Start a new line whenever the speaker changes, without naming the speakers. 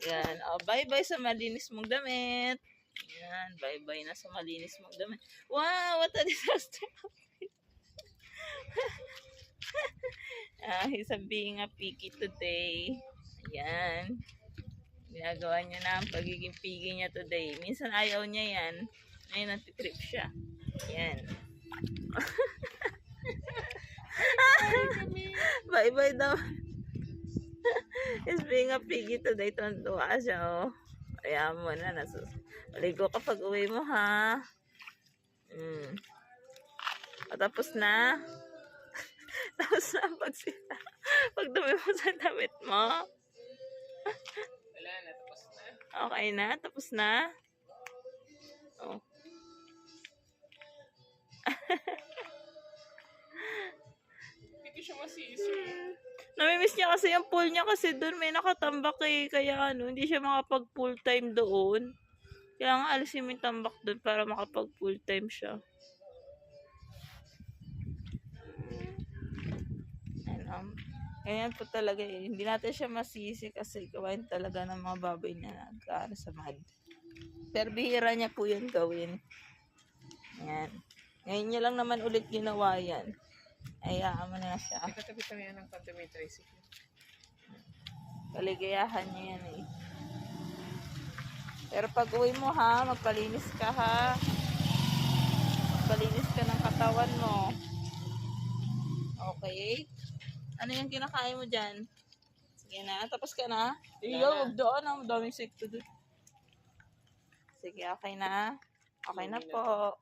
Yan. Oh, bye-bye sa malinis mong damit. Yan. Bye-bye na sa malinis mong damit. Wow, what a disaster. He's being a picky today. Ayan. Ginagawa niya na ang pagiging picky niya today. Minsan ayaw niya yan. Ngayon natitrip siya. Ayan. Bye-bye daw. He's being a piggy today. Tuwa siya, oh. Kaya mo na. Maligo ka pag uwi mo, ha? Tapos na. Tapos na ang pagsita. Pag dumi mo sa damit mo.
Wala na, tapos na.
Okay na? Tapos na? Oh.
Hindi ko siya masisi.
Namimiss niya kasi yung pool niya kasi doon may nakatambak eh. Kaya hindi siya makapag full time doon. Kaya nga alisin mo yung tambak doon para makapag full time siya. Ganyan po talaga eh. Hindi natin siya masisi kasi gawain talaga ng mga baboy na nagkaano sa mad. Pero bihira niya po yun gawin. Yan. Ngayon niya lang naman ulit ginawa yan. Ayaan mo na siya.
Tabi kami yan ng may tricycle.
Kaligayahan niya yan eh. Pero pag uwi mo ha, magpalinis ka ha. Magpalinis ka ng katawan mo. Okay? Ano yung kinakain mo dyan? Sige na, tapos ka na? Iyo, huwag doon. Ang daming sekto doon. Sige, okay na. Okay na po.